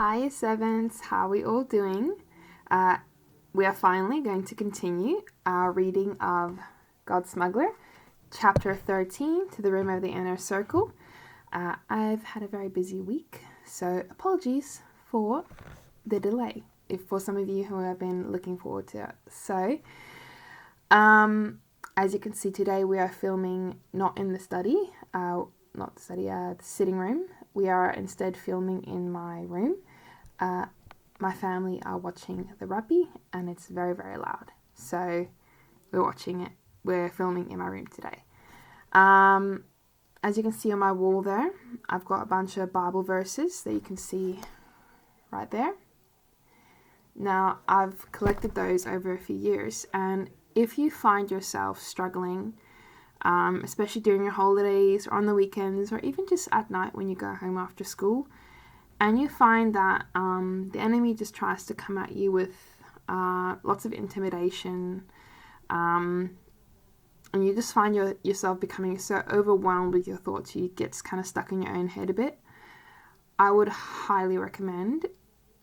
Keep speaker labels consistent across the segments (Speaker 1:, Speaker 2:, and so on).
Speaker 1: Hi, Sevens. How are we all doing? We are finally going to continue our reading of God's Smuggler, chapter 13, To the Rim of the Inner Circle. I've had a very busy week, so apologies for the delay, if for some of you who have been looking forward to it. So, as you can see today, we are filming not in the study, the sitting room. We are instead filming in my room. My family are watching the rugby and it's very, very loud. So we're filming in my room today. As you can see on my wall there, I've got a bunch of Bible verses that you can see right there. Now, I've collected those over a few years, and if you find yourself struggling, especially during your holidays or on the weekends or even just at night when you go home after school, and you find that the enemy just tries to come at you with lots of intimidation, and you just find yourself becoming so overwhelmed with your thoughts, you get kind of stuck in your own head a bit, I would highly recommend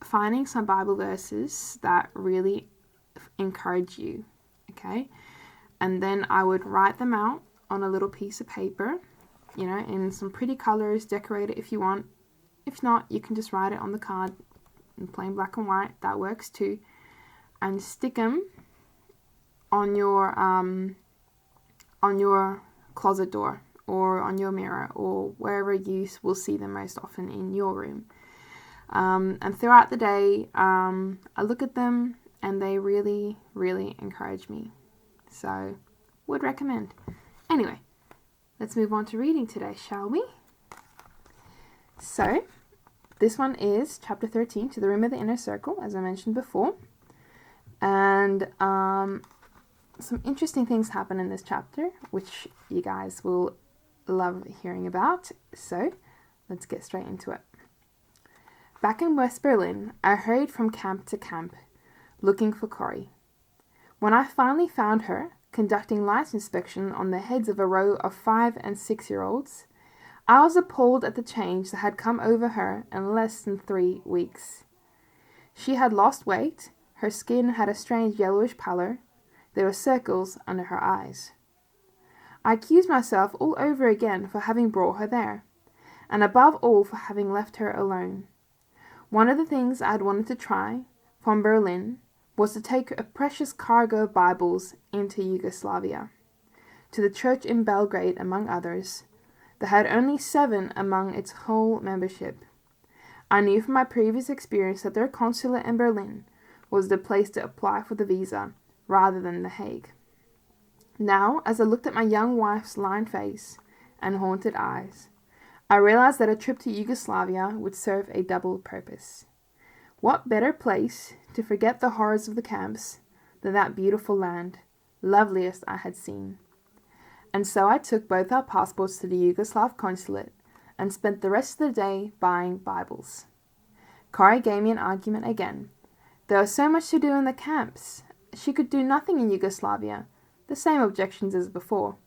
Speaker 1: finding some Bible verses that really encourage you, okay? And then I would write them out on a little piece of paper, in some pretty colors, decorate it if you want. If not, you can just write it on the card in plain black and white. That works too. And stick them on your closet door or on your mirror or wherever you will see them most often in your room. And throughout the day, I look at them and they really, really encourage me. So, would recommend. Anyway, let's move on to reading today, shall we? So, this one is chapter 13, To the Rim of the Inner Circle, as I mentioned before. And some interesting things happen in this chapter, which you guys will love hearing about. So, let's get straight into it. Back in West Berlin, I hurried from camp to camp, looking for Corrie. When I finally found her, conducting light inspection on the heads of a row of 5- and 6-year-olds, I was appalled at the change that had come over her in less than 3 weeks. She had lost weight, her skin had a strange yellowish pallor, there were circles under her eyes. I accused myself all over again for having brought her there, and above all for having left her alone. One of the things I had wanted to try, from Berlin, was to take a precious cargo of Bibles into Yugoslavia, to the church in Belgrade among others, that had only 7 among its whole membership. I knew from my previous experience that their consulate in Berlin was the place to apply for the visa, rather than The Hague. Now, as I looked at my young wife's lined face and haunted eyes, I realized that a trip to Yugoslavia would serve a double purpose. What better place to forget the horrors of the camps than that beautiful land, loveliest I had seen? And so I took both our passports to the Yugoslav consulate and spent the rest of the day buying Bibles. Corrie gave me an argument again. There was so much to do in the camps. She could do nothing in Yugoslavia, the same objections as before.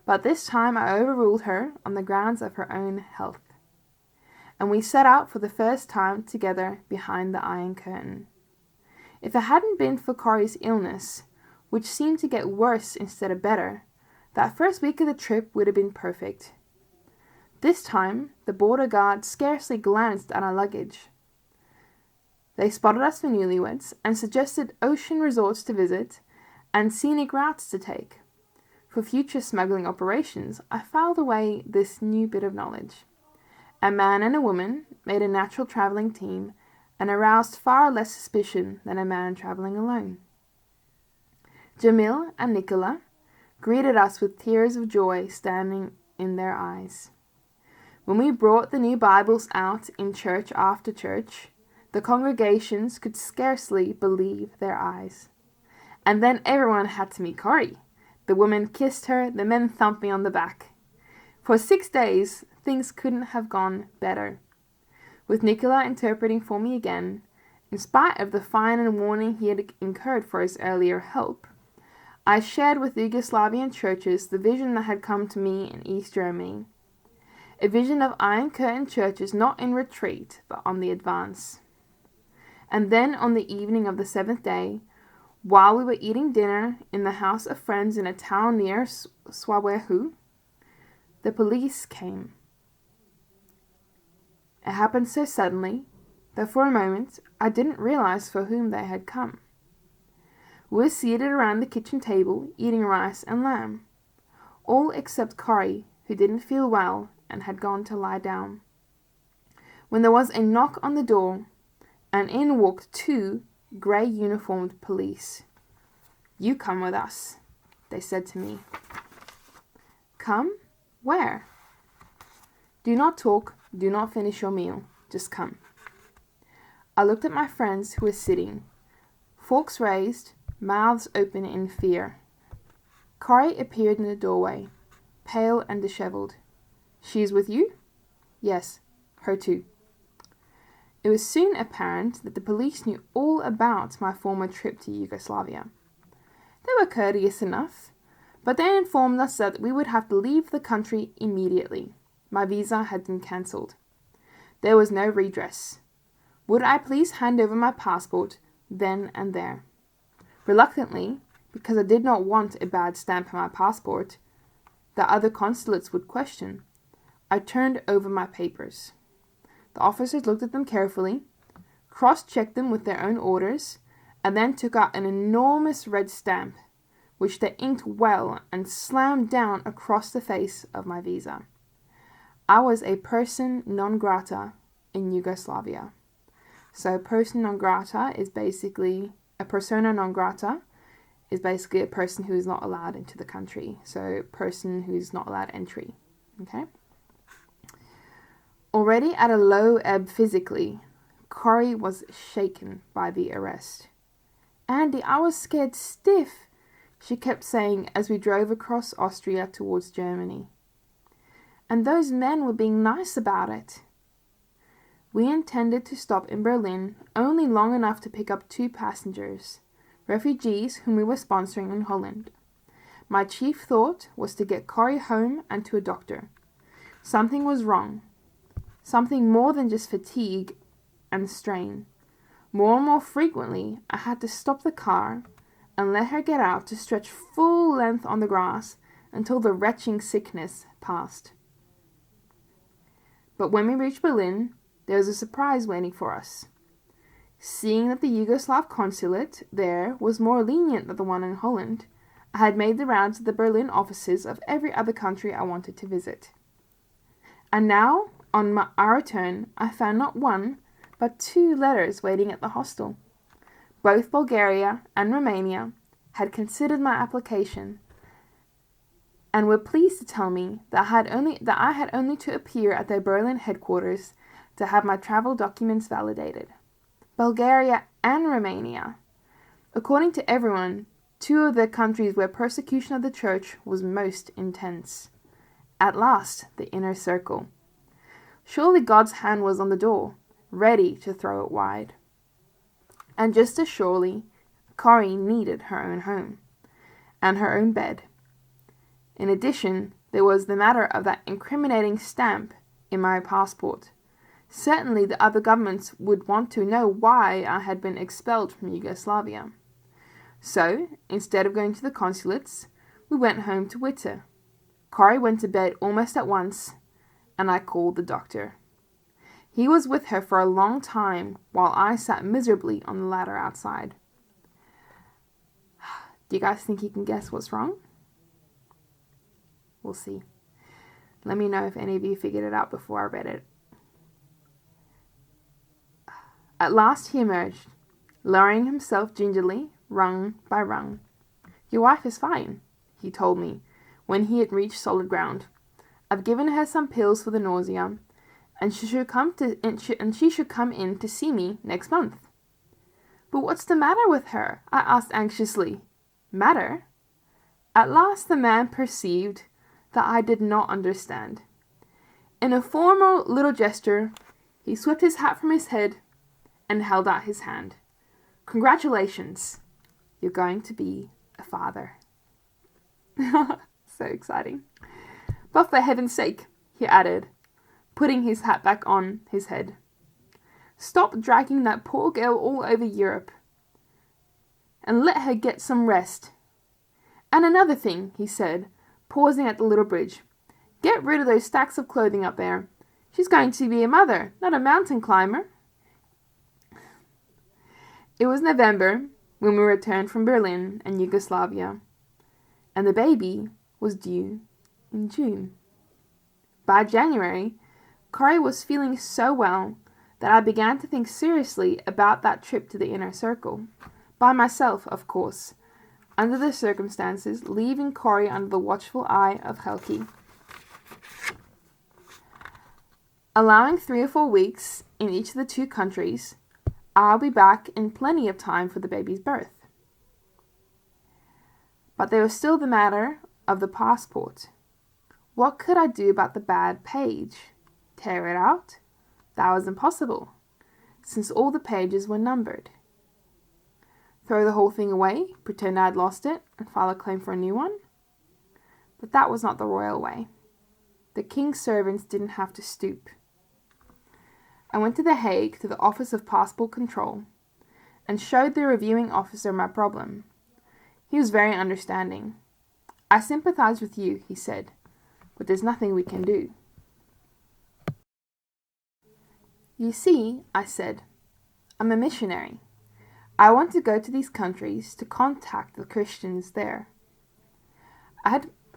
Speaker 1: But this time I overruled her on the grounds of her own health. And we set out for the first time together behind the Iron Curtain. If it hadn't been for Corrie's illness, which seemed to get worse instead of better, that first week of the trip would have been perfect. This time, the border guard scarcely glanced at our luggage. They spotted us for newlyweds and suggested ocean resorts to visit and scenic routes to take. For future smuggling operations, I filed away this new bit of knowledge. A man and a woman made a natural traveling team and aroused far less suspicion than a man traveling alone. Jamil and Nicola greeted us with tears of joy standing in their eyes. When we brought the new Bibles out in church after church, the congregations could scarcely believe their eyes. And then everyone had to meet Corrie. The women kissed her, the men thumped me on the back. For 6 days, things couldn't have gone better. With Nicola interpreting for me again, in spite of the fine and warning he had incurred for his earlier help, I shared with the Yugoslavian churches the vision that had come to me in East Germany. A vision of iron-curtained churches not in retreat, but on the advance. And then on the evening of the 7th day, while we were eating dinner in the house of friends in a town near Swawehu, the police came. It happened so suddenly that for a moment I didn't realize for whom they had come. We were seated around the kitchen table eating rice and lamb, all except Corrie, who didn't feel well and had gone to lie down, when there was a knock on the door, and in walked 2 grey uniformed police. "You come with us," they said to me. "Come? Where?" "Do not talk, do not finish your meal, just come." I looked at my friends who were sitting, forks raised, mouths open in fear. Corrie appeared in the doorway, pale and dishevelled. "She is with you?" "Yes, her too." It was soon apparent that the police knew all about my former trip to Yugoslavia. They were courteous enough, but they informed us that we would have to leave the country immediately. My visa had been cancelled. There was no redress. Would I please hand over my passport then and there? Reluctantly, because I did not want a bad stamp on my passport that other consulates would question, I turned over my papers. The officers looked at them carefully, cross-checked them with their own orders, and then took out an enormous red stamp, which they inked well and slammed down across the face of my visa. I was a person non grata in Yugoslavia. So person non grata is basically, a persona non grata is basically a person who is not allowed into the country. So person who is not allowed entry. Okay? Already at a low ebb physically, Corrie was shaken by the arrest. "Andy, I was scared stiff," she kept saying as we drove across Austria towards Germany. "And those men were being nice about it." We intended to stop in Berlin only long enough to pick up 2 passengers, refugees whom we were sponsoring in Holland. My chief thought was to get Corrie home and to a doctor. Something was wrong. Something more than just fatigue and strain. More and more frequently, I had to stop the car and let her get out to stretch full length on the grass until the retching sickness passed. But when we reached Berlin, there was a surprise waiting for us. Seeing that the Yugoslav consulate there was more lenient than the one in Holland, I had made the rounds of the Berlin offices of every other country I wanted to visit. And now, on our return, I found not 1, but 2 letters waiting at the hostel. Both Bulgaria and Romania had considered my application and were pleased to tell me that I had only to appear at their Berlin headquarters to have my travel documents validated. Bulgaria and Romania. According to everyone, 2 of the countries where persecution of the church was most intense. At last, the inner circle. Surely God's hand was on the door, ready to throw it wide. And just as surely, Corrie needed her own home, and her own bed. In addition, there was the matter of that incriminating stamp in my passport. Certainly the other governments would want to know why I had been expelled from Yugoslavia. So, instead of going to the consulates, we went home to Witte. Corrie went to bed almost at once, and I called the doctor. He was with her for a long time, while I sat miserably on the ladder outside. Do you guys think you can guess what's wrong? We'll see. Let me know if any of you figured it out before I read it. At last he emerged, lowering himself gingerly, rung by rung. "Your wife is fine," he told me, when he had reached solid ground. "I've given her some pills for the nausea, and she should come in to see me next month." "But what's the matter with her?" I asked anxiously. "Matter?" At last the man perceived that I did not understand. In a formal little gesture, he swept his hat from his head and held out his hand. "Congratulations, you're going to be a father." So exciting. "But for heaven's sake," he added, putting his hat back on his head. "Stop dragging that poor girl all over Europe, and let her get some rest. And another thing," he said, pausing at the little bridge. "Get rid of those stacks of clothing up there. She's going to be a mother, not a mountain climber." It was November when we returned from Berlin and Yugoslavia, and the baby was due in June. By January, Corey was feeling so well that I began to think seriously about that trip to the inner circle. By myself, of course, under the circumstances, leaving Corey under the watchful eye of Helki. Allowing 3 or 4 weeks in each of the 2 countries, I'll be back in plenty of time for the baby's birth. But there was still the matter of the passport. What could I do about the bad page? Tear it out? That was impossible, since all the pages were numbered. Throw the whole thing away, pretend I'd lost it, and file a claim for a new one? But that was not the royal way. The king's servants didn't have to stoop. I went to The Hague to the Office of Passport Control and showed the reviewing officer my problem. He was very understanding. "I sympathize with you," he said, "but there's nothing we can do." "You see," I said, "I'm a missionary. I want to go to these countries to contact the Christians there."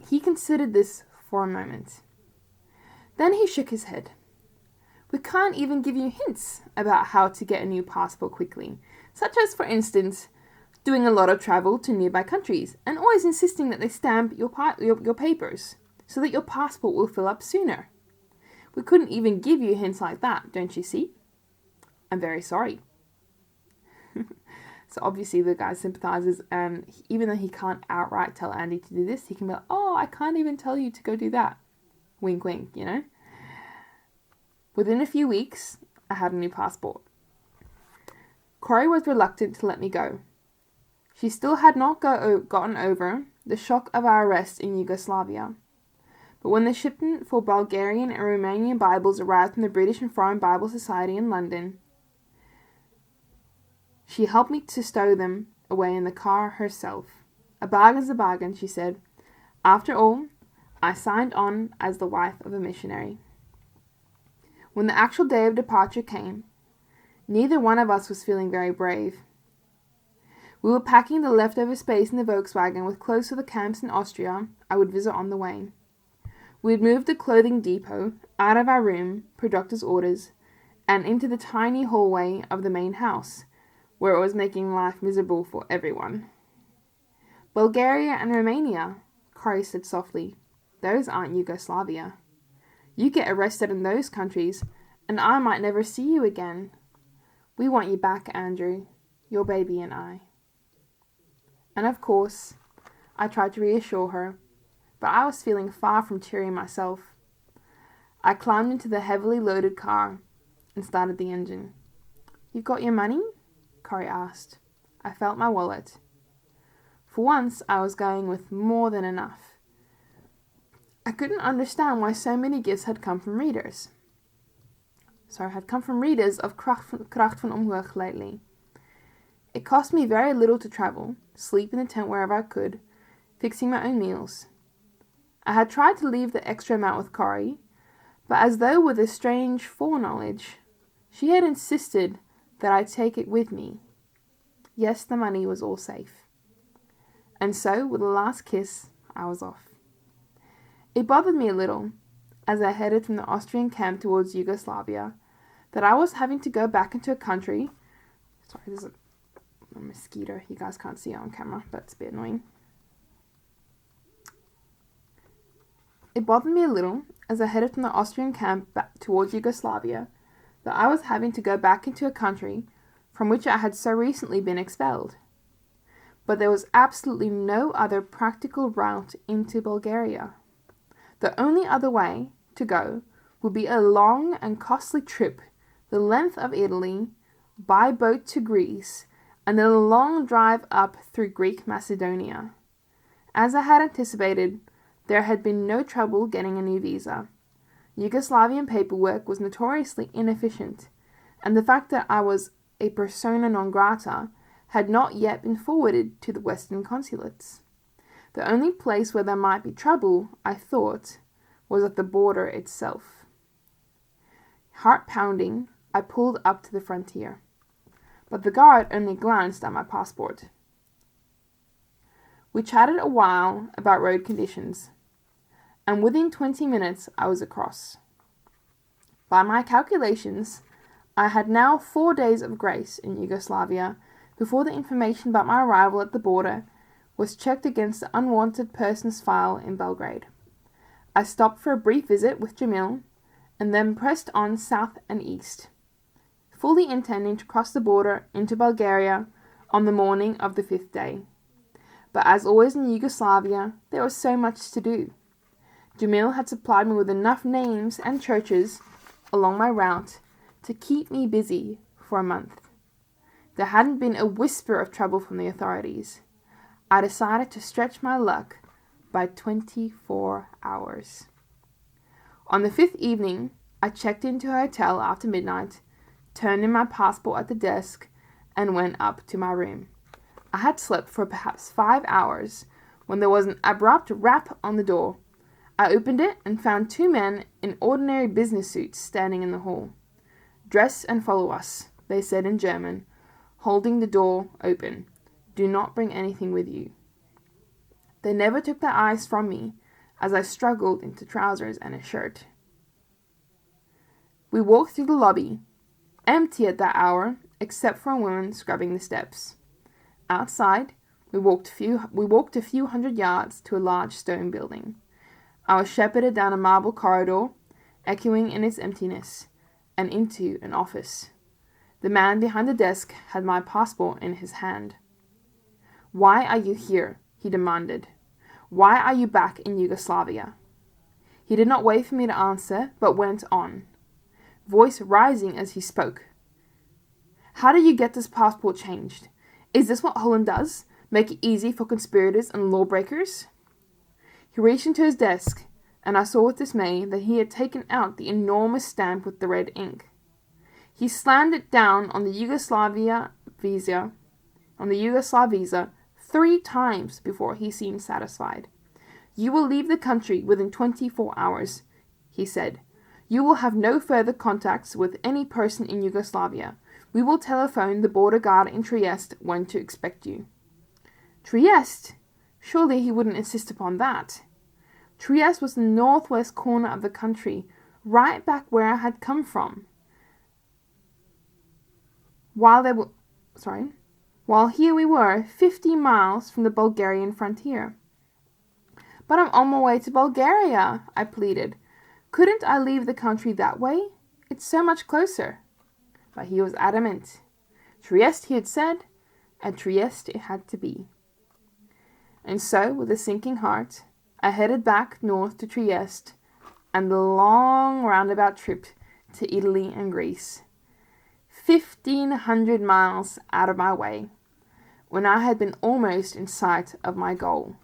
Speaker 1: He considered this for a moment. Then he shook his head. "We can't even give you hints about how to get a new passport quickly, such as, for instance, doing a lot of travel to nearby countries and always insisting that they stamp your papers so that your passport will fill up sooner. We couldn't even give you hints like that, don't you see? I'm very sorry." So obviously the guy sympathizes, and even though he can't outright tell Andy to do this, he can be like, "Oh, I can't even tell you to go do that." Wink, wink, you know? Within a few weeks, I had a new passport. Corey was reluctant to let me go. She still had not gotten over the shock of our arrest in Yugoslavia. But when the shipment for Bulgarian and Romanian Bibles arrived from the British and Foreign Bible Society in London, she helped me to stow them away in the car herself. "A bargain's a bargain," she said. After all, I signed on as the wife of a missionary. When the actual day of departure came, neither one of us was feeling very brave. We were packing the leftover space in the Volkswagen with clothes for the camps in Austria I would visit on the way. We had moved the clothing depot out of our room per doctor's orders and into the tiny hallway of the main house, where it was making life miserable for everyone. "Bulgaria and Romania," Corey said softly. "Those aren't Yugoslavia. You get arrested in those countries, and I might never see you again. We want you back, Andrew, your baby and I." And of course, I tried to reassure her, but I was feeling far from cheery myself. I climbed into the heavily loaded car and started the engine. "You got your money?" Corey asked. I felt my wallet. For once, I was going with more than enough. I couldn't understand why so many gifts had come from readers. Of Kracht van Omhoog lately. It cost me very little to travel, sleep in the tent wherever I could, fixing my own meals. I had tried to leave the extra amount with Corey, but as though with a strange foreknowledge, she had insisted that I take it with me. Yes, the money was all safe. And so, with a last kiss, I was off. It bothered me a little, as I headed from the Austrian camp towards Yugoslavia, that I was having to go back into a country. Sorry, there's a mosquito. You guys can't see it on camera, but it's a bit annoying. It bothered me a little, as I headed from the Austrian camp back towards Yugoslavia, that I was having to go back into a country from which I had so recently been expelled. But there was absolutely no other practical route into Bulgaria. The only other way to go would be a long and costly trip the length of Italy, by boat to Greece, and then a long drive up through Greek Macedonia. As I had anticipated, there had been no trouble getting a new visa. Yugoslavian paperwork was notoriously inefficient, and the fact that I was a persona non grata had not yet been forwarded to the Western consulates. The only place where there might be trouble, I thought, was at the border itself. Heart pounding, I pulled up to the frontier, but the guard only glanced at my passport. We chatted a while about road conditions, and within 20 minutes I was across. By my calculations, I had now 4 days of grace in Yugoslavia before the information about my arrival at the border was checked against the unwanted persons file in Belgrade. I stopped for a brief visit with Jamil and then pressed on south and east, fully intending to cross the border into Bulgaria on the morning of the 5th day. But as always in Yugoslavia, there was so much to do. Jamil had supplied me with enough names and churches along my route to keep me busy for a month. There hadn't been a whisper of trouble from the authorities. I decided to stretch my luck by 24 hours. On the 5th evening, I checked into a hotel after midnight, turned in my passport at the desk, and went up to my room. I had slept for perhaps 5 hours when there was an abrupt rap on the door. I opened it and found 2 men in ordinary business suits standing in the hall. "Dress and follow us," they said in German, holding the door open. "Do not bring anything with you." They never took their eyes from me as I struggled into trousers and a shirt. We walked through the lobby, empty at that hour except for a woman scrubbing the steps. Outside, we walked a few hundred yards to a large stone building. I was shepherded down a marble corridor, echoing in its emptiness, and into an office. The man behind the desk had my passport in his hand. "Why are you here?" he demanded. "Why are you back in Yugoslavia?" He did not wait for me to answer, but went on, voice rising as he spoke. "How did you get this passport changed? Is this what Holland does? Make it easy for conspirators and lawbreakers?" He reached into his desk, and I saw with dismay that he had taken out the enormous stamp with the red ink. He slammed it down on the Yugoslav visa 3 times before he seemed satisfied. "You will leave the country within 24 hours, he said. "You will have no further contacts with any person in Yugoslavia. We will telephone the border guard in Trieste when to expect you." Trieste? Surely he wouldn't insist upon that. Trieste was the northwest corner of the country, right back where I had come from. While here we were, 50 miles from the Bulgarian frontier. "But I'm on my way to Bulgaria," I pleaded. "Couldn't I leave the country that way? It's so much closer." But he was adamant. Trieste, he had said, and Trieste it had to be. And so, with a sinking heart, I headed back north to Trieste and the long roundabout trip to Italy and Greece. 1,500 miles out of my way, when I had been almost in sight of my goal.